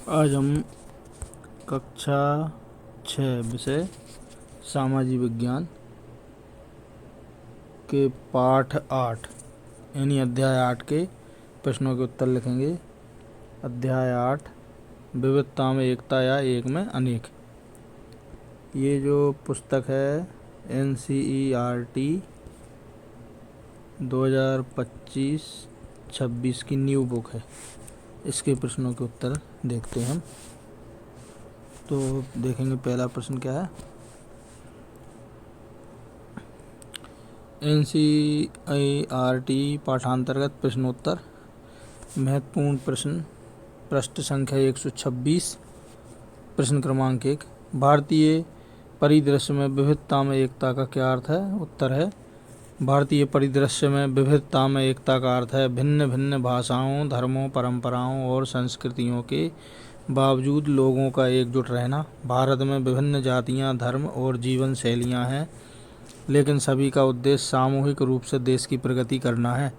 आज हम कक्षा 6 विषय सामाजिक विज्ञान के पाठ 8 यानी अध्याय 8 के प्रश्नों के उत्तर लिखेंगे। अध्याय 8 विविधता में एकता या एक में अनेक। ये जो पुस्तक है NCERT 2025-26 की न्यू बुक है। इसके प्रश्नों के उत्तर देखते हैं हम। तो देखेंगे पहला प्रश्न क्या है। NCERT पाठांतर्गत प्रश्नोत्तर महत्वपूर्ण प्रश्न पृष्ठ संख्या 126। प्रश्न क्रमांक 1, भारतीय परिदृश्य में विविधता में एकता का क्या अर्थ है। उत्तर है, भारतीय परिदृश्य में विविधता में एकता का अर्थ है भिन्न भिन्न भाषाओं, धर्मों, परंपराओं और संस्कृतियों के बावजूद लोगों का एकजुट रहना। भारत में विभिन्न जातियां, धर्म और जीवन शैलियां हैं, लेकिन सभी का उद्देश्य सामूहिक रूप से देश की प्रगति करना है।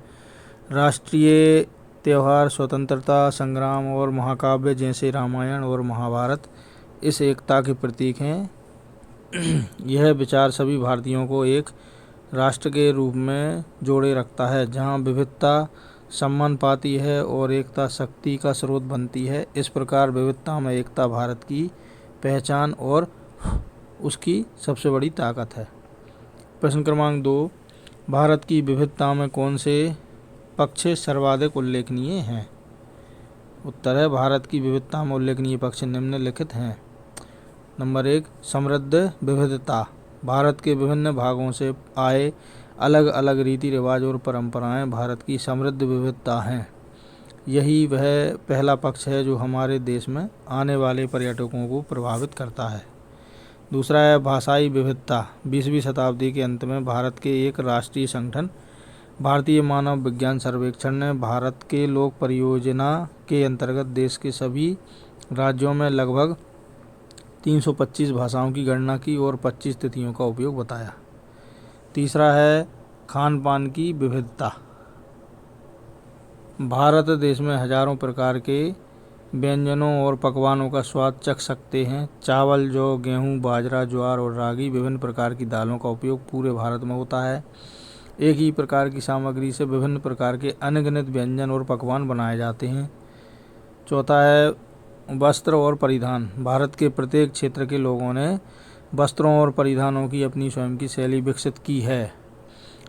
राष्ट्रीय त्यौहार, स्वतंत्रता संग्राम और महाकाव्य जैसे रामायण और महाभारत इस एकता के प्रतीक हैं। यह विचार सभी भारतीयों को एक राष्ट्र के रूप में जोड़े रखता है, जहां विविधता सम्मान पाती है और एकता शक्ति का स्रोत बनती है। इस प्रकार विविधता में एकता भारत की पहचान और उसकी सबसे बड़ी ताकत है। प्रश्न क्रमांक 2, भारत की विविधता में कौन से पक्ष सर्वाधिक उल्लेखनीय हैं। उत्तर है, भारत की विविधता में उल्लेखनीय पक्ष निम्नलिखित हैं। नंबर 1, समृद्ध विविधता। भारत के विभिन्न भागों से आए अलग अलग रीति रिवाज और परंपराएं भारत की समृद्ध विविधता हैं। यही वह पहला पक्ष है जो हमारे देश में आने वाले पर्यटकों को प्रभावित करता है। दूसरा है भाषाई विविधता। 20वीं शताब्दी के अंत में भारत के एक राष्ट्रीय संगठन भारतीय मानव विज्ञान सर्वेक्षण ने भारत के लोक परियोजना के अंतर्गत देश के सभी राज्यों में लगभग 325 भाषाओं की गणना की और 25 तिथियों का उपयोग बताया। तीसरा है खान पान की विविधता। भारत देश में हजारों प्रकार के व्यंजनों और पकवानों का स्वाद चख सकते हैं। चावल, जौ, गेहूं, बाजरा, ज्वार और रागी विभिन्न प्रकार की दालों का उपयोग पूरे भारत में होता है। एक ही प्रकार की सामग्री से विभिन्न प्रकार के अनगिनत व्यंजन और पकवान बनाए जाते हैं। चौथा है वस्त्र और परिधान। भारत के प्रत्येक क्षेत्र के लोगों ने वस्त्रों और परिधानों की अपनी स्वयं की शैली विकसित की है।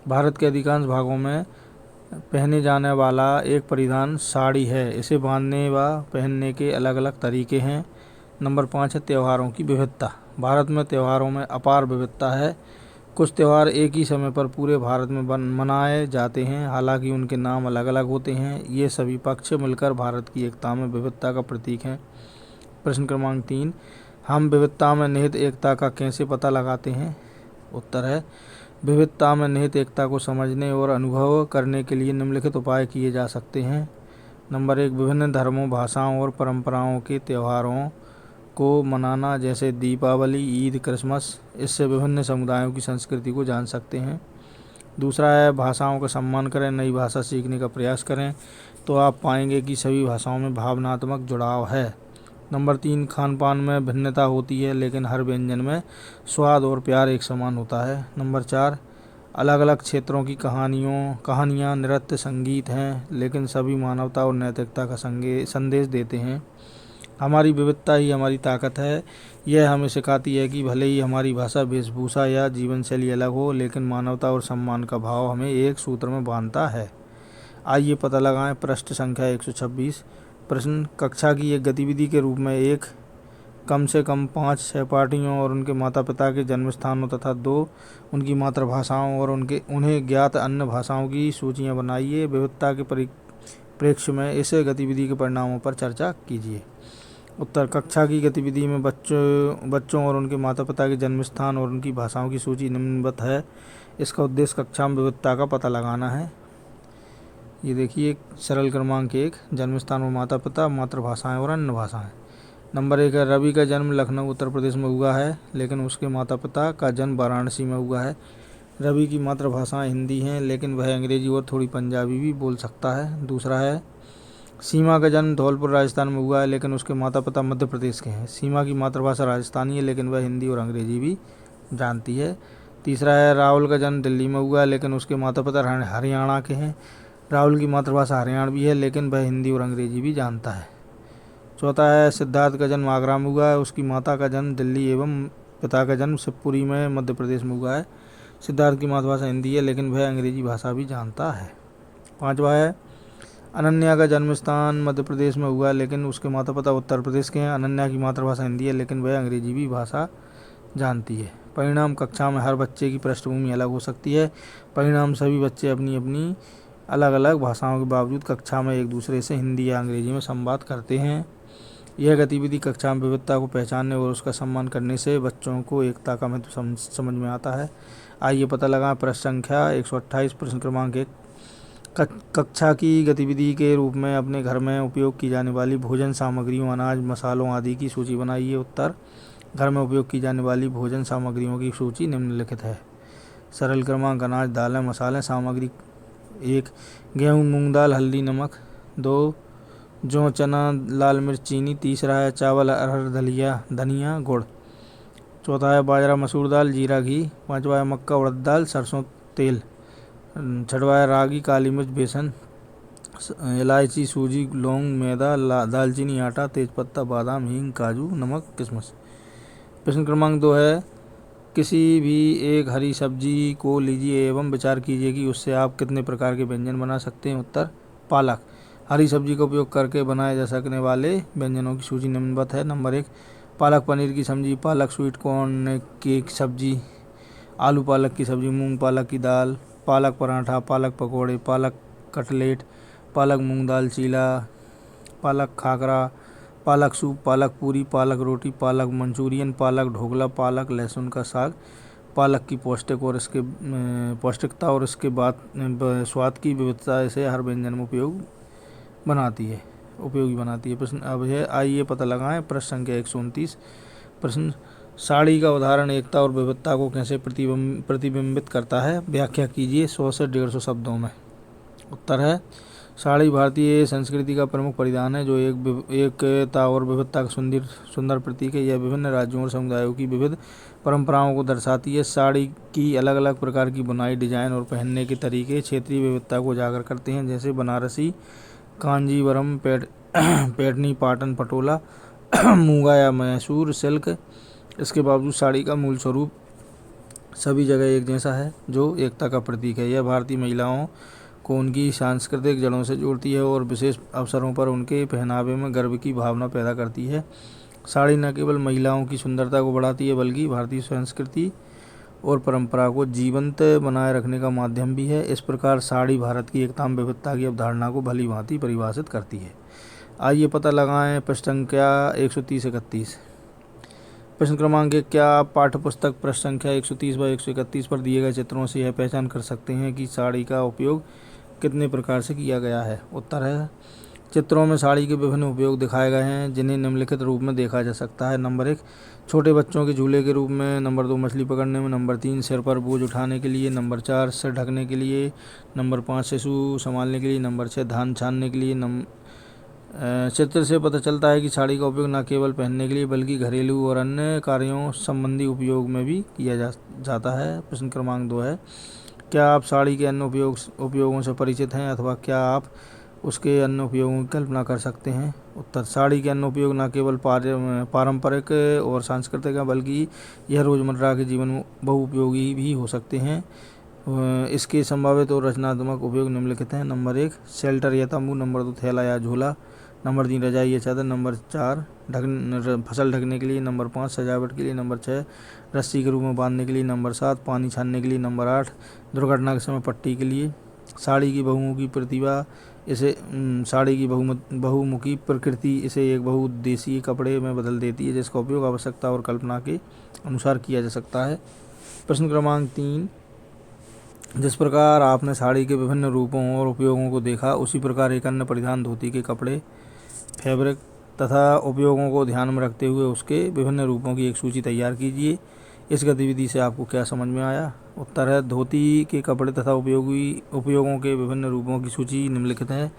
भारत के अधिकांश भागों में पहने जाने वाला एक परिधान साड़ी है। इसे बांधने व पहनने के अलग अलग तरीके हैं। नंबर 5 है त्योहारों की विविधता। भारत में त्योहारों में अपार विविधता है। कुछ त्यौहार एक ही समय पर पूरे भारत में मनाए जाते हैं, हालांकि उनके नाम अलग अलग होते हैं। ये सभी पक्ष मिलकर भारत की एकता में विविधता का प्रतीक हैं। प्रश्न क्रमांक 3, हम विविधता में निहित एकता का कैसे पता लगाते हैं। उत्तर है, विविधता में निहित एकता को समझने और अनुभव करने के लिए निम्नलिखित उपाय किए जा सकते हैं। नंबर 1, विभिन्न धर्मों, भाषाओं और परंपराओं के त्योहारों को मनाना, जैसे दीपावली, ईद, क्रिसमस। इससे विभिन्न समुदायों की संस्कृति को जान सकते हैं। दूसरा है भाषाओं का सम्मान करें। नई भाषा सीखने का प्रयास करें तो आप पाएंगे कि सभी भाषाओं में भावनात्मक जुड़ाव है। नंबर 3, खान पान में भिन्नता होती है, लेकिन हर व्यंजन में स्वाद और प्यार एक समान होता है। नंबर 4, अलग अलग क्षेत्रों की कहानियाँ, नृत्य, संगीत हैं, लेकिन सभी मानवता और नैतिकता का संदेश देते हैं। हमारी विविधता ही हमारी ताकत है। यह हमें सिखाती है कि भले ही हमारी भाषा, वेशभूषा या जीवन शैली अलग हो, लेकिन मानवता और सम्मान का भाव हमें एक सूत्र में बांधता है। आइए पता लगाएं। पृष्ठ संख्या 126। प्रश्न, कक्षा की एक गतिविधि के रूप में एक कम से कम 5 सहपाठियों और उनके माता पिता के जन्म स्थानों तथा 2 उनकी मातृभाषाओं और उन्हें ज्ञात अन्य भाषाओं की सूचियाँ बनाइए। विविधता के परिप्रेक्ष्य में इस गतिविधि के परिणामों पर चर्चा कीजिए। उत्तर, कक्षा की गतिविधि में बच्चों और उनके माता पिता के जन्म स्थान और उनकी भाषाओं की सूची निम्नवत है। इसका उद्देश्य कक्षा में विविधता का पता लगाना है। ये देखिए, सरल क्रमांक 1, जन्म स्थान और माता पिता, मातृभाषाएं और अन्य भाषाएं। नंबर 1 है, रवि का जन्म लखनऊ उत्तर प्रदेश में हुआ है, लेकिन उसके माता पिता का जन्म वाराणसी में हुआ है। रवि की मातृभाषाएं हिंदी हैं, लेकिन वह अंग्रेजी और थोड़ी पंजाबी भी बोल सकता है। दूसरा है, सीमा का जन्म धौलपुर राजस्थान में हुआ है, लेकिन उसके माता पिता मध्य प्रदेश के हैं। सीमा की मातृभाषा राजस्थानी है, लेकिन वह हिंदी और अंग्रेजी भी जानती है। तीसरा है राहुल का जन्म दिल्ली में हुआ है, लेकिन उसके माता पिता हरियाणा के हैं। राहुल की मातृभाषा हरियाणवी है, लेकिन वह हिंदी और अंग्रेजी भी जानता है। चौथा है सिद्धार्थ का जन्म आगरा में हुआ है, उसकी माता का जन्म दिल्ली एवं पिता का जन्म शिवपुरी में मध्य प्रदेश में हुआ है। सिद्धार्थ की मातृभाषा हिंदी है, लेकिन वह अंग्रेजी भाषा भी जानता है। पांचवा है अनन्या का जन्म स्थान मध्य प्रदेश में हुआ है, लेकिन उसके माता पिता उत्तर प्रदेश के हैं। अनन्या की मातृभाषा हिंदी है, लेकिन वह अंग्रेजी भी भाषा जानती है। परिणाम कक्षा में हर बच्चे की पृष्ठभूमि अलग हो सकती है। परिणाम सभी बच्चे अपनी अपनी अलग अलग भाषाओं के बावजूद कक्षा में एक दूसरे से हिंदी या अंग्रेजी में संवाद करते हैं। यह गतिविधि कक्षा में विविधता को पहचानने और उसका सम्मान करने से बच्चों को एकता का महत्व समझ में आता है। आइए पता लगाएं प्रश्न संख्या 128। प्रश्न क्रमांक 1, कक्षा की गतिविधि के रूप में अपने घर में उपयोग की जाने वाली भोजन सामग्रियों, अनाज, मसालों आदि की सूची बनाइए। उत्तर, घर में उपयोग की जाने वाली भोजन सामग्रियों की सूची निम्नलिखित है। सरल क्रमांक अनाज, दालें, मसाले, सामग्री। 1, गेहूँ, मूंग दाल, हल्दी, नमक। 2, जौ, चना, लाल मिर्च, चीनी। तीसरा है चावल, अरहर, दलिया, धनिया, गुड़। चौथा है बाजरा, मसूर दाल, जीरा, घी। पांचवा है मक्का, उड़द दाल, सरसों तेल। छठवा है रागी, काली मिर्च, बेसन, इलायची, सूजी, लौंग, मैदा, दालचीनी, आटा, तेजपत्ता, बादाम, हींग, काजू, नमक, किशमिश। प्रश्न क्रमांक 2 है किसी भी एक हरी सब्जी को लीजिए एवं विचार कीजिए कि उससे आप कितने प्रकार के व्यंजन बना सकते हैं। उत्तर, पालक। हरी सब्जी का उपयोग करके बनाए जा सकने वाले व्यंजनों की सूची निम्नवत है। नंबर 1, पालक पनीर की सब्जी, पालक स्वीट कॉर्न की सब्जी, आलू पालक की सब्जी, मूंग पालक की दाल, पालक पराठा, पालक पकौड़े, पालक कटलेट, पालक मूंग दाल चीला, पालक खाकरा, पालक सूप, पालक पूरी, पालक रोटी, पालक मंचूरियन, पालक ढोकला, पालक लहसुन का साग। पालक की पौष्टिकता और इसके बाद स्वाद की विविधता से हर व्यंजन में उपयोगी बनाती है। प्रश्न अब है, आइए पता लगाएं प्रश्न संख्या 129। प्रश्न, साड़ी का उदाहरण एकता और विविधता को कैसे प्रतिबिंबित करता है, व्याख्या कीजिए 100 से 150 शब्दों में। उत्तर है, साड़ी भारतीय संस्कृति का प्रमुख परिधान है जो एकता और विविधता का सुंदर प्रतीक है। यह विभिन्न राज्यों और समुदायों की विविध परंपराओं को दर्शाती है। साड़ी की अलग अलग प्रकार की बुनाई, डिजाइन और पहनने के तरीके क्षेत्रीय विविधता को उजागर करते हैं, जैसे बनारसी, कांजीवरम, पैठनी, पाटन, पटोला, मूंगा या मैसूर सिल्क। इसके बावजूद साड़ी का मूल स्वरूप सभी जगह एक जैसा है, जो एकता का प्रतीक है। यह भारतीय महिलाओं को उनकी सांस्कृतिक जड़ों से जोड़ती है और विशेष अवसरों पर उनके पहनावे में गर्व की भावना पैदा करती है। साड़ी न केवल महिलाओं की सुंदरता को बढ़ाती है, बल्कि भारतीय संस्कृति और परंपरा को जीवंत बनाए रखने का माध्यम भी है। इस प्रकार साड़ी भारत की एकता में विविधता की अवधारणा को भली भांति परिभाषित करती है। आइए पता लगाएं प्रश्न संख्या 130-31। प्रश्न क्रमांक 1, क्या आप पाठ्यपुस्तक प्रश्न संख्या 130 व 131 पर दिए गए चित्रों से यह पहचान कर सकते हैं कि साड़ी का उपयोग कितने प्रकार से किया गया है। उत्तर है, चित्रों में साड़ी के विभिन्न उपयोग दिखाए गए हैं, जिन्हें निम्नलिखित रूप में देखा जा सकता है। नंबर 1, छोटे बच्चों के झूले के रूप में। नंबर 2, मछली पकड़ने में। नंबर 3, सिर पर बोझ उठाने के लिए। नंबर 4, सिर ढकने के लिए। नंबर 5, शिशु संभालने के लिए। नंबर 6, धान छानने के लिए। चित्र से पता चलता है कि साड़ी का उपयोग न केवल पहनने के लिए बल्कि घरेलू और अन्य कार्यों संबंधी उपयोग में भी किया जाता है। प्रश्न क्रमांक 2 है, क्या आप साड़ी के अन्य उपयोगों से परिचित हैं अथवा क्या आप उसके अन्य उपयोगों की कल्पना कर सकते हैं। उत्तर, साड़ी के अन्य उपयोग न केवल पारंपरिक और सांस्कृतिक हैं, बल्कि यह रोजमर्रा के जीवन में बहुउपयोगी भी हो सकते हैं। इसके संभावित और रचनात्मक उपयोग निम्नलिखित हैं। नंबर 1, शेल्टर या तंबू। नंबर 2, थैला या झोला। नंबर 3, रजाई या चादर। नंबर 4, फसल ढकने के लिए। नंबर 5, सजावट के लिए। नंबर 6, रस्सी के रूप में बांधने के लिए। नंबर 7, पानी छानने के लिए। नंबर 8, दुर्घटना के समय पट्टी के लिए। साड़ी की बहुमुखी प्रकृति इसे एक बहुउद्देशीय कपड़े में बदल देती है, जिसका उपयोग आवश्यकता और कल्पना के अनुसार किया जा सकता है। प्रश्न क्रमांक 3, जिस प्रकार आपने साड़ी के विभिन्न रूपों और उपयोगों को देखा, उसी प्रकार एक अन्य परिधान धोती के कपड़े, फैब्रिक तथा उपयोगों को ध्यान में रखते हुए उसके विभिन्न रूपों की एक सूची तैयार कीजिए। इस गतिविधि से आपको क्या समझ में आया। उत्तर है, धोती के कपड़े तथा उपयोगों के विभिन्न रूपों की सूची निम्नलिखित है।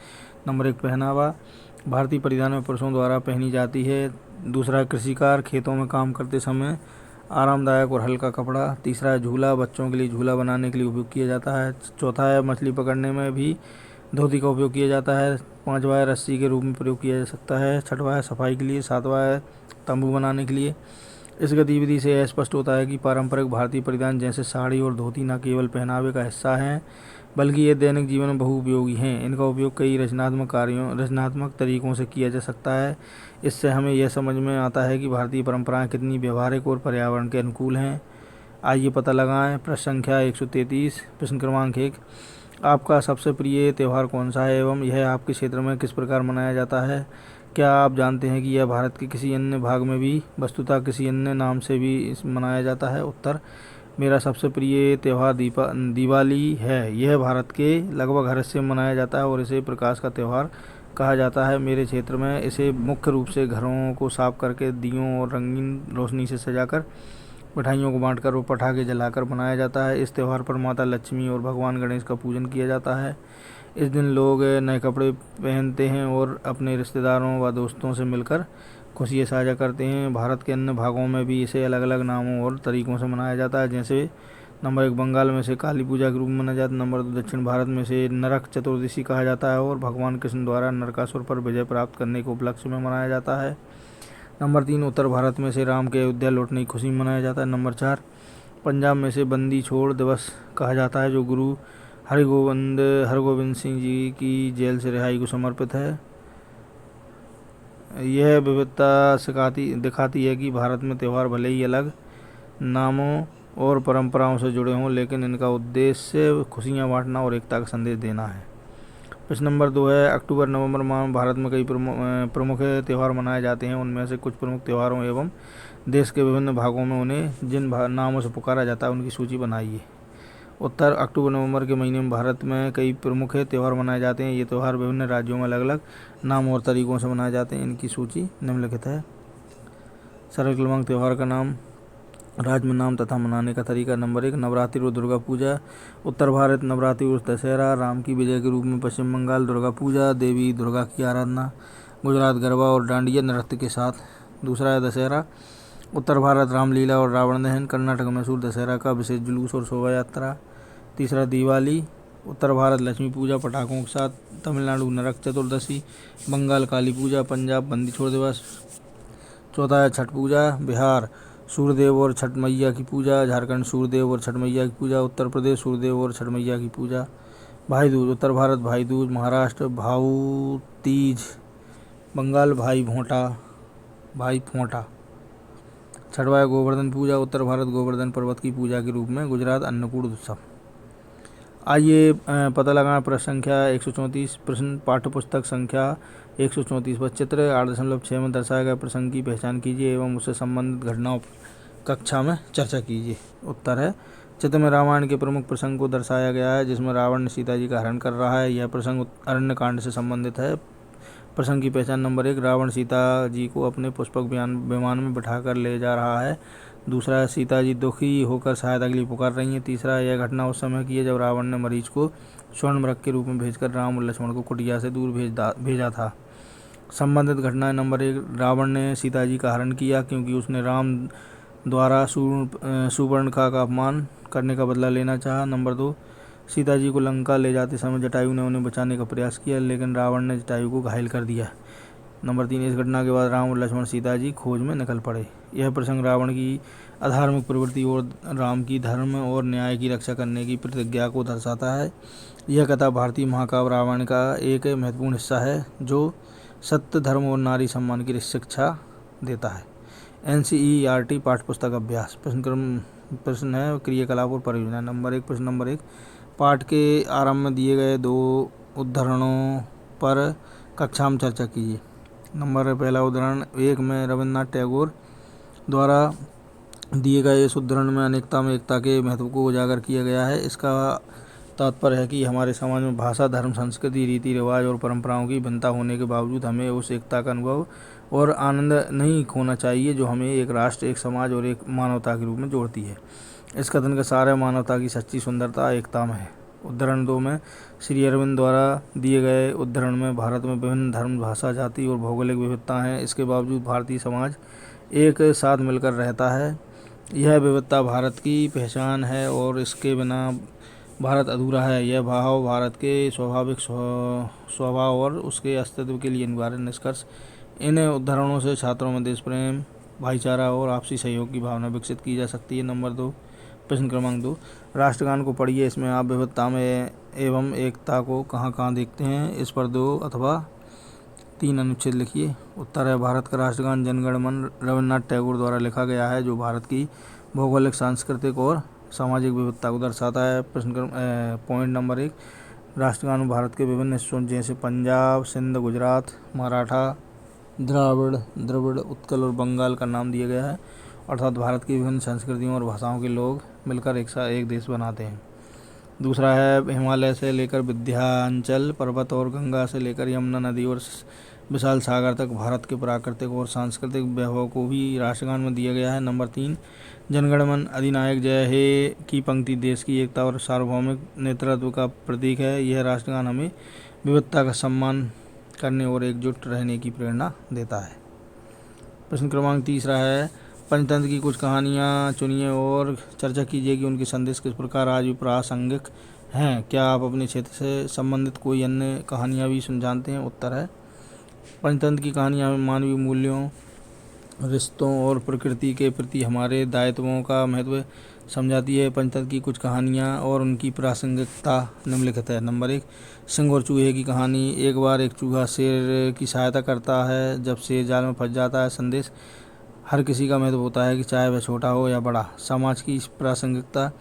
नंबर 1 पहनावा, भारतीय परिधान में पुरुषों द्वारा पहनी जाती है। दूसरा कृषिकार, खेतों में काम करते समय आरामदायक और हल्का कपड़ा। तीसरा है झूला, बच्चों के लिए झूला बनाने के लिए उपयोग किया जाता है। चौथा है मछली पकड़ने में भी धोती का उपयोग किया जाता है। पांचवा है रस्सी के रूप में प्रयोग किया जा सकता है। छठवा है सफाई के लिए। सातवां है तंबू बनाने के लिए। इस गतिविधि से यह स्पष्ट होता है कि पारंपरिक भारतीय परिधान जैसे साड़ी और धोती न केवल पहनावे का हिस्सा हैं, बल्कि ये दैनिक जीवन में बहुउपयोगी हैं। इनका उपयोग कई रचनात्मक तरीकों से किया जा सकता है। इससे हमें यह समझ में आता है कि भारतीय परंपराएं कितनी व्यवहारिक और पर्यावरण के अनुकूल हैं। आइए पता लगाएं। प्रश्न संख्या 133। प्रश्न क्रमांक 1, आपका सबसे प्रिय त्यौहार कौन सा है एवं यह आपके क्षेत्र में किस प्रकार मनाया जाता है? क्या आप जानते हैं कि यह भारत के किसी अन्य भाग में भी वस्तुतः किसी अन्य नाम से भी मनाया जाता है? उत्तर, मेरा सबसे प्रिय त्यौहार दिवाली है। यह भारत के लगभग हर हिस्से में मनाया जाता है और इसे प्रकाश का त्यौहार कहा जाता है। मेरे क्षेत्र में इसे मुख्य रूप से घरों को साफ करके, दियों और रंगीन रोशनी से सजाकर, मिठाइयों को बांटकर और पटाखे जलाकर मनाया जाता है। इस त्यौहार पर माता लक्ष्मी और भगवान गणेश का पूजन किया जाता है। इस दिन लोग नए कपड़े पहनते हैं और अपने रिश्तेदारों व दोस्तों से मिलकर खुशियाँ साझा करते हैं। भारत के अन्य भागों में भी इसे अलग अलग नामों और तरीकों से मनाया जाता है। जैसे नंबर 1 बंगाल में इसे काली पूजा के रूप में मनाया जाता है। नंबर 2 दक्षिण भारत में इसे नरक चतुर्दशी कहा जाता है और भगवान कृष्ण द्वारा नरकासुर पर विजय प्राप्त करने के उपलक्ष्य में मनाया जाता है। नंबर 3 उत्तर भारत में इसे राम के अयोध्या लौटने की खुशी में मनाया जाता है। नंबर 4 पंजाब में इसे बंदी छोड़ दिवस कहा जाता है, जो गुरु हरगोविंद सिंह जी की जेल से रिहाई को समर्पित है। यह विविधता दिखाती है कि भारत में त्यौहार भले ही अलग नामों और परंपराओं से जुड़े हों, लेकिन इनका उद्देश्य खुशियाँ बांटना और एकता का संदेश देना है। प्रश्न नंबर 2 है, अक्टूबर नवंबर माह में भारत में कई प्रमुख त्यौहार मनाए जाते हैं। उनमें से कुछ प्रमुख त्योहारों एवं देश के विभिन्न भागों में उन्हें जिन नामों से पुकारा जाता है उनकी सूची बनाइए। उत्तर, अक्टूबर नवंबर के महीने में भारत में कई प्रमुख त्यौहार मनाए जाते हैं। ये त्यौहार विभिन्न राज्यों में अलग अलग नामों और तरीकों से मनाए जाते हैं। इनकी सूची निम्नलिखित है। सरल क्रमांक त्यौहार का नाम, राज्य में नाम तथा मनाने का तरीका। नंबर 1 नवरात्रि और दुर्गा पूजा। उत्तर भारत नवरात्रि और दशहरा, राम की विजय के रूप में। पश्चिम बंगाल दुर्गा पूजा, देवी दुर्गा की आराधना। गुजरात गरबा और डांडिया नृत्य के साथ। दूसरा है दशहरा। उत्तर भारत रामलीला और रावण दहन। कर्नाटक मैसूर दशहरा का विशेष जुलूस और शोभा यात्रा। तीसरा दिवाली। उत्तर भारत लक्ष्मी पूजा पटाखों के साथ। तमिलनाडु नरक चतुर्दशी। बंगाल काली पूजा। पंजाब बंदी छोड़ दिवस। चौथा है छठ पूजा। बिहार सूर्यदेव और छठ मैया की पूजा। झारखंड सूर्यदेव और छठ मैया की पूजा। उत्तर प्रदेश सूर्यदेव और छठ मैया की पूजा। भाई दूज। उत्तर भारत भाई दूज। महाराष्ट्र भाऊ तीज। बंगाल भाई फोंटा। छठवा है गोवर्धन पूजा। उत्तर भारत गोवर्धन पर्वत की पूजा के रूप में। गुजरात अन्नकूट उत्सव। आइए पता लगाएं। प्रश्न संख्या 134। प्रश्न पाठ्यपुस्तक संख्या 134 पर चित्र 8.6 में दर्शाए गए प्रसंग की पहचान कीजिए एवं उससे संबंधित घटनाओं कक्षा में चर्चा कीजिए। उत्तर है, चित्र में रामायण के प्रमुख प्रसंग को दर्शाया गया है, जिसमें रावण सीता जी का हरण कर रहा है। यह प्रसंग अरण्य कांड से संबंधित है। प्रसंग की पहचान। नंबर 1 रावण सीता जी को अपने पुष्पक विमान में बिठाकर ले जा रहा है। दूसरा है सीता जी दुखी होकर सहायता के लिए पुकार रही हैं। तीसरा, यह घटना उस समय की है जब रावण ने मरीच को स्वर्ण मृग के रूप में भेजकर राम और लक्ष्मण को कुटिया से दूर भेजा था। संबंधित घटनाएं। नंबर 1 रावण ने सीता जी का हरण किया क्योंकि उसने राम द्वारा सुपर्णखा का अपमान करने का बदला लेना चाहा। नंबर 2 सीता जी को लंका ले जाते समय जटायु ने उन्हें बचाने का प्रयास किया, लेकिन रावण ने जटायु को घायल कर दिया। नंबर 3 इस घटना के बाद राम और लक्ष्मण सीता जी खोज में निकल पड़े। यह प्रसंग रावण की अधार्मिक प्रवृत्ति और राम की धर्म और न्याय की रक्षा करने की प्रतिज्ञा को दर्शाता है। यह कथा भारतीय महाकाव्य रामायण का एक महत्वपूर्ण हिस्सा है, जो सत्य, धर्म और नारी सम्मान की शिक्षा देता है। NCERT पाठ्यपुस्तक अभ्यास। प्रश्न है क्रियाकलाप और परियोजना। प्रश्न नंबर 1 पाठ के आरंभ में दिए गए 2 उद्धरणों पर कक्षा में चर्चा कीजिए। पहला उदाहरण 1 में रविन्द्रनाथ टैगोर द्वारा दिए गए इस उद्धरण में अनेकता में एकता के महत्व को उजागर किया गया है। इसका तात्पर्य है कि हमारे समाज में भाषा, धर्म, संस्कृति, रीति रिवाज और परंपराओं की भिन्नता होने के बावजूद हमें उस एकता का अनुभव और आनंद नहीं खोना चाहिए जो हमें एक राष्ट्र, एक समाज और एक मानवता के रूप में जोड़ती है। इस कथन का सार है, मानवता की सच्ची सुंदरता एकता में है। उद्धरण 2 में श्री अरविंद द्वारा दिए गए उद्धरण में भारत में विभिन्न धर्म, भाषा, जाति और भौगोलिक विविधता हैं। इसके बावजूद भारतीय समाज एक साथ मिलकर रहता है। यह विविधता भारत की पहचान है और इसके बिना भारत अधूरा है। यह भाव भारत के स्वाभाविक स्वभाव और उसके अस्तित्व के लिए अनिवार्य निष्कर्ष। इन उदाहरणों से छात्रों में देश प्रेम, भाईचारा और आपसी सहयोग की भावना विकसित की जा सकती है। नंबर 2, प्रश्न क्रमांक 2, राष्ट्रगान को पढ़िए। इसमें आप विविधता में एवं एकता को कहाँ कहाँ देखते हैं? इस पर 2 अथवा 3 अनुच्छेद लिखिए। उत्तर है भारत का राष्ट्रगान जनगण मन रविन्द्रनाथ टैगोर द्वारा लिखा गया है, जो भारत की भौगोलिक, सांस्कृतिक और सामाजिक विविधता को दर्शाता है। पॉइंट नंबर 1, राष्ट्रगान भारत के विभिन्न हिस्सों जैसे पंजाब, सिंध, गुजरात, मराठा, द्रविड़, उत्कल और बंगाल का नाम दिया गया है, अर्थात भारत की विभिन्न संस्कृतियों और भाषाओं के लोग मिलकर एक देश बनाते हैं। दूसरा है हिमालय से लेकर विंध्याचल पर्वत और गंगा से लेकर यमुना नदी और विशाल सागर तक भारत के प्राकृतिक और सांस्कृतिक वैभव को भी राष्ट्रगान में दिया गया है। नंबर 3, जनगण मन अधिनायक जय हे की पंक्ति देश की एकता और सार्वभौमिक नेतृत्व का प्रतीक है। यह राष्ट्रगान हमें विविधता का सम्मान करने और एकजुट रहने की प्रेरणा देता है। प्रश्न क्रमांक 3 है, पंचतंत्र की कुछ कहानियाँ चुनिए और चर्चा कीजिए कि उनके संदेश किस प्रकार आज भी प्रासंगिक हैं। क्या आप अपने क्षेत्र से संबंधित कोई अन्य कहानियाँ भी जानते हैं? उत्तर है पंचतंत्र की कहानियाँ हमें मानवीय मूल्यों, रिश्तों और प्रकृति के प्रति हमारे दायित्वों का महत्व समझाती है। पंचतंत्र की कुछ कहानियाँ और उनकी प्रासंगिकता निम्नलिखित है। नंबर 1, सिंह और चूहे की कहानी। एक बार एक चूहा शेर की सहायता करता है जब शेर जाल में फंस जाता है। संदेश, हर किसी का महत्व होता है कि चाहे वह छोटा हो या बड़ा। समाज की प्रासंगिकता,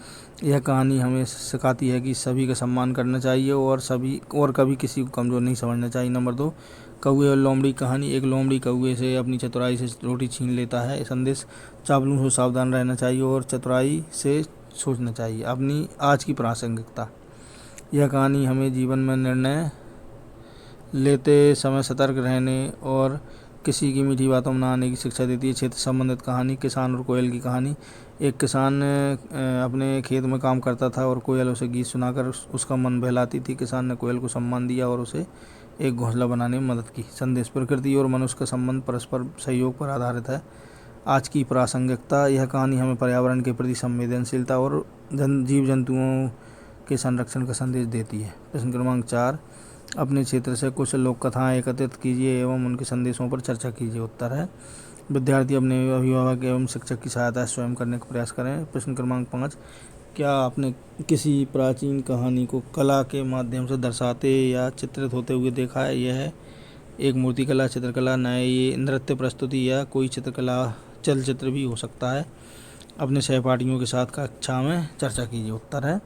यह कहानी हमें सिखाती है कि सभी का सम्मान करना चाहिए और कभी किसी को कमज़ोर नहीं समझना चाहिए। नंबर 2, कौवे और लोमड़ी कहानी। एक लोमड़ी कौवे से अपनी चतुराई से रोटी छीन लेता है। संदेश, चापलूस से सावधान रहना चाहिए और चतुराई से सोचना चाहिए। अपनी आज की प्रासंगिकता, यह कहानी हमें जीवन में निर्णय लेते समय सतर्क रहने और किसी की मीठी बातों में ना आने की शिक्षा देती है। क्षेत्र संबंधित कहानी, किसान और कोयल की कहानी। एक किसान अपने खेत में काम करता था और कोयल उसे गीत सुनाकर उसका मन बहलाती थी। किसान ने कोयल को सम्मान दिया और उसे एक घोंसला बनाने में मदद की। संदेश, प्रकृति और मनुष्य का संबंध परस्पर सहयोग पर आधारित है। आज की प्रासंगिकता, यह कहानी हमें पर्यावरण के प्रति संवेदनशीलता और जीव जंतुओं के संरक्षण का संदेश देती है। प्रश्न क्रमांक 4, अपने क्षेत्र से कुछ लोक कथाएँ एकत्रित कीजिए एवं उनके संदेशों पर चर्चा कीजिए। उत्तर है विद्यार्थी अपने अभिभावक एवं शिक्षक की सहायता स्वयं करने का प्रयास करें। प्रश्न क्रमांक 5, क्या आपने किसी प्राचीन कहानी को कला के माध्यम से दर्शाते या चित्रित होते हुए देखा है? यह एक मूर्तिकला, चित्रकला, नृत्य प्रस्तुति या कोई चित्रकला चलचित्र भी हो सकता है। अपने सहपाठियों के साथ कक्षा में चर्चा कीजिए। उत्तर है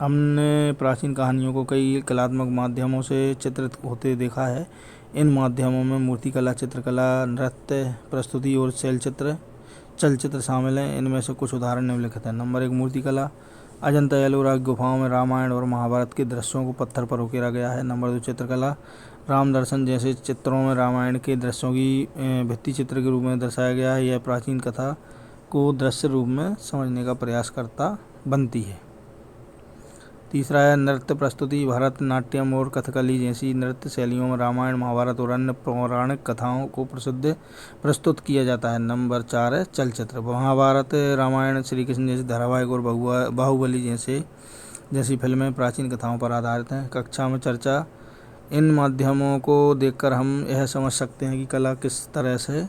हमने प्राचीन कहानियों को कई कलात्मक माध्यमों से चित्रित होते देखा है। इन माध्यमों में मूर्तिकला, चित्रकला, नृत्य प्रस्तुति और चलचित्र शामिल हैं। इनमें से कुछ उदाहरण निम्नलिखित हैं। नंबर 1, मूर्तिकला। अजंता एलोरा की गुफाओं में रामायण और महाभारत के दृश्यों को पत्थर पर उकेरा गया है। नंबर 2, चित्रकला। राम दर्शन जैसे चित्रों में रामायण के दृश्यों की भित्ति चित्र के रूप में दर्शाया गया है। यह प्राचीन कथा को दृश्य रूप में समझने का प्रयास करता बनती है। तीसरा है नृत्य प्रस्तुति। भरतनाट्यम और कथकली जैसी नृत्य शैलियों में रामायण, महाभारत और अन्य पौराणिक कथाओं को प्रस्तुत किया जाता है। नंबर 4 है चलचित्र। महाभारत, रामायण, श्री कृष्ण जैसे धारावाहिक और बाहुबली जैसी फिल्में प्राचीन कथाओं पर आधारित हैं। कक्षा में चर्चा। इन माध्यमों को देखकर हम यह समझ सकते हैं कि कला किस तरह से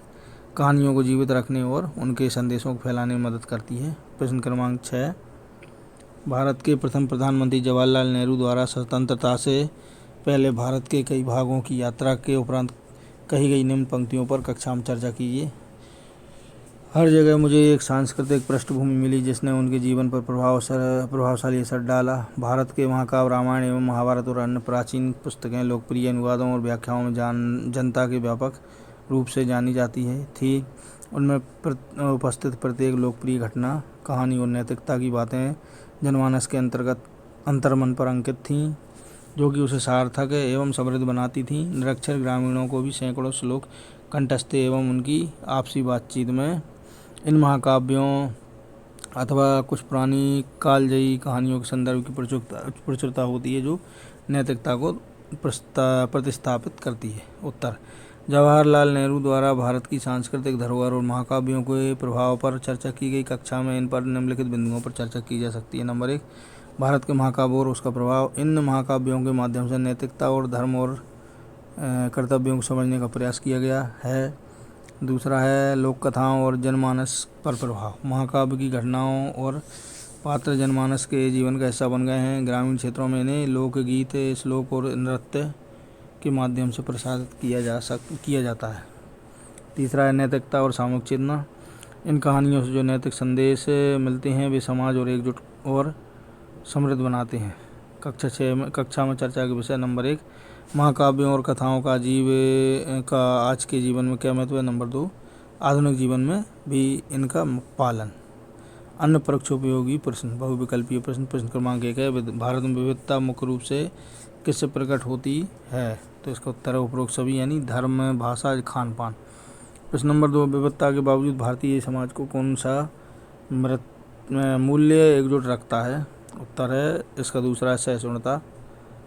कहानियों को जीवित रखने और उनके संदेशों को फैलाने में मदद करती है। प्रश्न क्रमांक 6, भारत के प्रथम प्रधानमंत्री जवाहरलाल नेहरू द्वारा स्वतंत्रता से पहले भारत के कई भागों की यात्रा के उपरांत कही गई निम्न पंक्तियों पर कक्षा में चर्चा कीजिए। हर जगह मुझे एक सांस्कृतिक पृष्ठभूमि मिली जिसने उनके जीवन पर प्रभावशाली असर डाला। भारत के महाकाव्य रामायण एवं महाभारत और अन्य प्राचीन पुस्तकें लोकप्रिय अनुवादों और व्याख्याओं में जनता के व्यापक रूप से जानी जाती थी। उनमें उपस्थित प्रत्येक लोकप्रिय घटना, कहानी और नैतिकता की बातें जनमानस के अंतर्मन पर अंकित थीं, जो कि उसे सार्थक एवं समृद्ध बनाती थीं। निरक्षर ग्रामीणों को भी सैकड़ों श्लोक कंठस्थ एवं उनकी आपसी बातचीत में इन महाकाव्यों अथवा कुछ पुरानी कालजयी कहानियों के संदर्भ की प्रचुरता होती है जो नैतिकता को प्रतिस्थापित करती है। उत्तर, जवाहरलाल नेहरू द्वारा भारत की सांस्कृतिक धरोहर और महाकाव्यों के प्रभाव पर चर्चा की गई। कक्षा में इन पर निम्नलिखित बिंदुओं पर चर्चा की जा सकती है। नंबर 1, भारत के महाकाव्य और उसका प्रभाव। इन महाकाव्यों के माध्यम से नैतिकता और धर्म और कर्तव्यों को समझने का प्रयास किया गया है। दूसरा है लोक कथाओं और जनमानस पर प्रभाव। महाकाव्य की घटनाओं और पात्र जनमानस के जीवन का हिस्सा बन गए हैं। ग्रामीण क्षेत्रों में इन्हें लोकगीत, श्लोक और नृत्य के माध्यम से प्रसारित किया जाता है। तीसरा है नैतिकता और सामूहिक चेतना। इन कहानियों से जो नैतिक संदेश मिलते हैं वे समाज और एकजुट और समृद्ध बनाते हैं। कक्षा में चर्चा के विषय। नंबर 1, महाकाव्यों और कथाओं का आज के जीवन में क्या महत्व है। नंबर 2, आधुनिक जीवन में भी इनका पालन। अन्य परोक्षोपयोगी प्रश्न, बहुविकल्पीय प्रश्न। प्रश्न क्रमांक 1 है, भारत में विविधता मुख्य रूप से किससे प्रकट होती है। तो इसका उत्तर है उपरोक्त सभी, यानी धर्म, भाषा, खान पान। प्रश्न नंबर 2, विविधता के बावजूद भारतीय समाज को कौन सा मूल्य एकजुट रखता है। उत्तर है इसका दूसरा है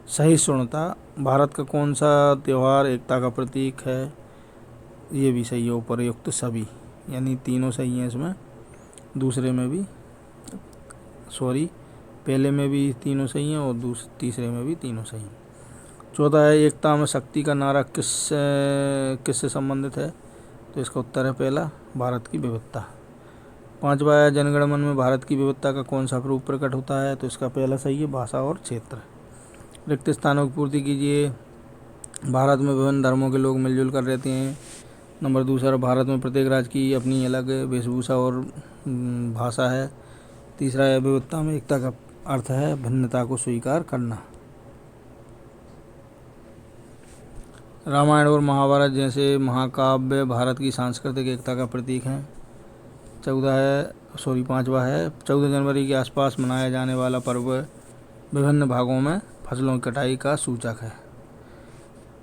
सहिष्णुता। भारत का कौन सा त्यौहार एकता का प्रतीक है। ये भी सही है, उपरयुक्त सभी, यानी तीनों सही हैं इसमें। दूसरे में भी पहले में भी तीनों सही हैं और तीसरे में भी तीनों सही हैं। चौथा है एकता में शक्ति का नारा किससे संबंधित है। तो इसका उत्तर है पहला, भारत की विविधता। पांचवा है जनगण मन में भारत की विविधता का कौन सा रूप प्रकट होता है। तो इसका पहला सही है, भाषा और क्षेत्र। रिक्त स्थानों की पूर्ति कीजिए। भारत में विभिन्न धर्मों के लोग मिलजुल कर रहते हैं। नंबर दूसरा, भारत में प्रत्येक राज्य की अपनी अलग वेशभूषा और भाषा है। तीसरा है विविधता में एकता का अर्थ है भिन्नता को स्वीकार करना। रामायण और महाभारत जैसे महाकाव्य भारत की सांस्कृतिक एकता का प्रतीक हैं। पांचवा है 14 जनवरी के आसपास मनाया जाने वाला पर्व विभिन्न भागों में फसलों की कटाई का सूचक है।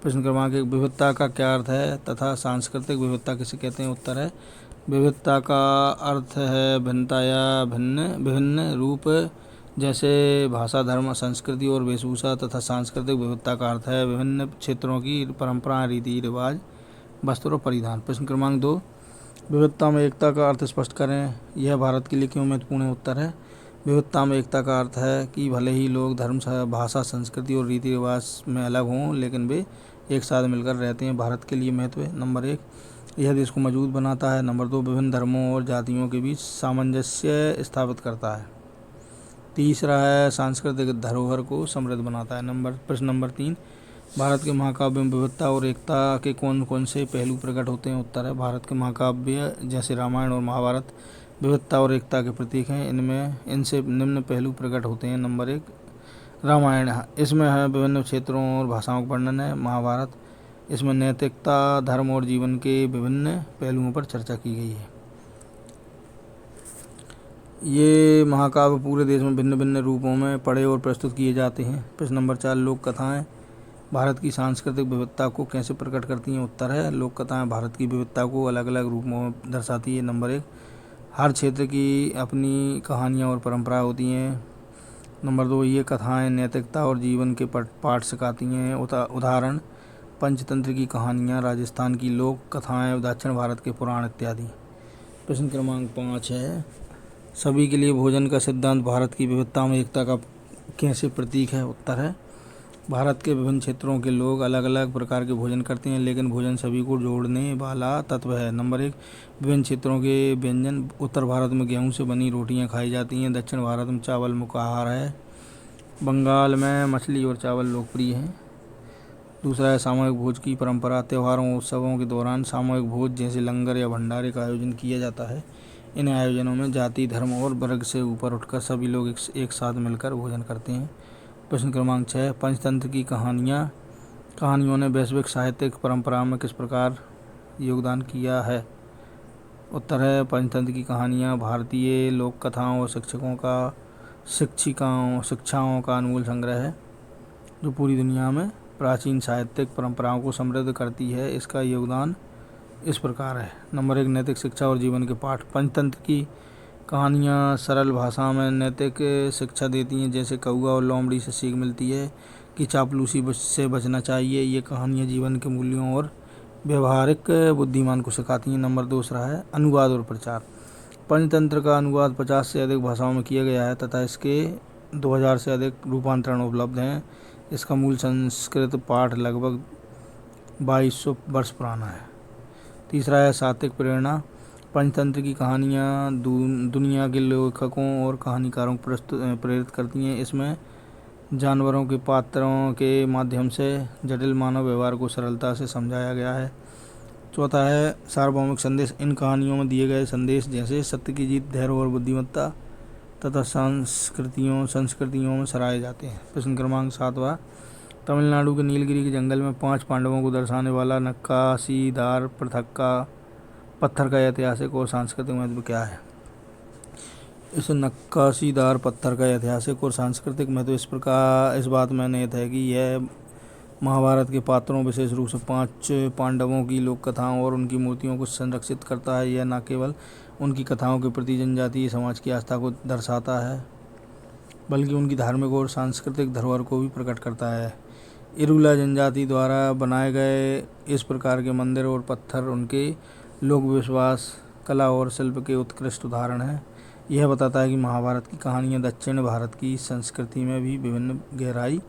प्रश्न क्रमांक 1, विविधता का क्या अर्थ है तथा सांस्कृतिक विविधता किसे कहते हैं। उत्तर है विविधता का अर्थ है भिन्नता या विभिन्न रूप, जैसे भाषा, धर्म, संस्कृति और वेशभूषा। तथा सांस्कृतिक विविधता का अर्थ है विभिन्न क्षेत्रों की परंपराएं, रीति रिवाज, वस्त्र और परिधान। प्रश्न क्रमांक 2, विविधता में एकता का अर्थ स्पष्ट करें। यह भारत के लिए क्यों महत्वपूर्ण है। उत्तर है विविधता में एकता का अर्थ है कि भले ही लोग धर्म, भाषा, संस्कृति और रीति रिवाज में अलग हों, लेकिन वे एक साथ मिलकर रहते हैं। भारत के लिए महत्व है। नंबर 1, यह देश को मजबूत बनाता है। नंबर 2, विभिन्न धर्मों और जातियों के बीच सामंजस्य स्थापित करता है। तीसरा है सांस्कृतिक धरोहर को समृद्ध बनाता है। प्रश्न नंबर 3, भारत के महाकाव्य में विविधता और एकता के कौन कौन से पहलू प्रकट होते हैं। उत्तर है भारत के महाकाव्य जैसे रामायण और महाभारत विविधता और एकता के प्रतीक हैं। इनसे निम्न पहलू प्रकट होते हैं। नंबर 1, रामायण, इसमें है विभिन्न क्षेत्रों और भाषाओं का वर्णन है। महाभारत, इसमें नैतिकता, धर्म और जीवन के विभिन्न पहलुओं पर चर्चा की गई है। ये महाकाव्य पूरे देश में भिन्न भिन्न रूपों में पढ़े और प्रस्तुत किए जाते हैं। प्रश्न नंबर 4, लोक कथाएँ भारत की सांस्कृतिक विविधता को कैसे प्रकट करती हैं। उत्तर है लोक कथाएँ भारत की विविधता को अलग अलग रूपों में दर्शाती है। नंबर 1, हर क्षेत्र की अपनी कहानियाँ और परंपरा होती हैं। नंबर 2, ये कथाएँ नैतिकता और जीवन के पाठ सिखाती हैं। उदाहरण पंचतंत्र की कहानियाँ, राजस्थान की लोक कथाएँ, दक्षिण भारत के पुराण इत्यादि। प्रश्न क्रमांक 5 है, सभी के लिए भोजन का सिद्धांत भारत की विविधता में एकता का कैसे प्रतीक है। उत्तर है भारत के विभिन्न क्षेत्रों के लोग अलग अलग प्रकार के भोजन करते हैं, लेकिन भोजन सभी को जोड़ने वाला तत्व है। नंबर 1, विभिन्न क्षेत्रों के व्यंजन। उत्तर भारत में गेहूं से बनी रोटियां खाई जाती हैं। दक्षिण भारत में चावल मुख्य आहार है। बंगाल में मछली और चावल लोकप्रिय हैं। दूसरा है सामूहिक भोज की परंपरा। त्योहारों उत्सवों के दौरान सामूहिक भोज जैसे लंगर या भंडारे का आयोजन किया जाता है। इन आयोजनों में जाति, धर्म और वर्ग से ऊपर उठकर सभी लोग एक साथ मिलकर भोजन करते हैं। प्रश्न क्रमांक 6, पंचतंत्र की कहानियों ने वैश्विक साहित्यिक परंपरा में किस प्रकार योगदान किया है। उत्तर है पंचतंत्र की कहानियाँ भारतीय लोक कथाओं और शिक्षाओं का अनमोल संग्रह है, जो पूरी दुनिया में प्राचीन साहित्यिक परंपराओं को समृद्ध करती है। इसका योगदान इस प्रकार है। नंबर 1, नैतिक शिक्षा और जीवन के पाठ। पंचतंत्र की कहानियाँ सरल भाषा में नैतिक शिक्षा देती हैं, जैसे कौआ और लोमड़ी से सीख मिलती है कि चापलूसी से बचना चाहिए। ये कहानियाँ जीवन के मूल्यों और व्यवहारिक बुद्धिमान को सिखाती हैं। नंबर 2 है अनुवाद और प्रचार। पंचतंत्र का अनुवाद 50 से अधिक भाषाओं में किया गया है तथा इसके 2000 से अधिक रूपांतरण उपलब्ध हैं। इसका मूल संस्कृत पाठ लगभग 2200 वर्ष पुराना है। तीसरा है साहित्यिक प्रेरणा। पंचतंत्र की कहानियाँ दुनिया के लेखकों और कहानीकारों को प्रेरित करती हैं। इसमें जानवरों के पात्रों के माध्यम से जटिल मानव व्यवहार को सरलता से समझाया गया है। चौथा है सार्वभौमिक संदेश। इन कहानियों में दिए गए संदेश जैसे सत्य की जीत, धैर्य और बुद्धिमत्ता तथा संस्कृतियों में सराहे जाते हैं। प्रश्न क्रमांक 7वां, तमिलनाडु के नीलगिरी के जंगल में 5 पांडवों को दर्शाने वाला नक्काशीदार पत्थर का ऐतिहासिक और सांस्कृतिक महत्व क्या है? इस नक्काशीदार पत्थर का ऐतिहासिक और सांस्कृतिक महत्व इस बात में निहित है कि यह महाभारत के पात्रों, विशेष रूप से 5 पांडवों की लोक कथाओं और उनकी मूर्तियों को संरक्षित करता है। यह न केवल उनकी कथाओं के प्रति जनजातीय समाज की आस्था को दर्शाता है, बल्कि उनकी धार्मिक और सांस्कृतिक धरोहर को भी प्रकट करता है। इरुला जनजाति द्वारा बनाए गए इस प्रकार के मंदिर और पत्थर उनके लोक विश्वास, कला और शिल्प के उत्कृष्ट उदाहरण हैं। यह बताता है कि महाभारत की कहानियाँ दक्षिण भारत की संस्कृति में भी विभिन्न गहराई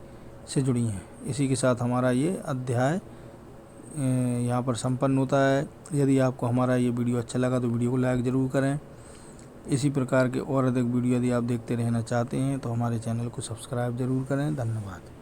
से जुड़ी हैं। इसी के साथ हमारा ये अध्याय यहाँ पर संपन्न होता है। यदि आपको हमारा ये वीडियो अच्छा लगा तो वीडियो को लाइक ज़रूर करें। इसी प्रकार के और अधिक वीडियो यदि आप देखते रहना चाहते हैं तो हमारे चैनल को सब्सक्राइब ज़रूर करें। धन्यवाद।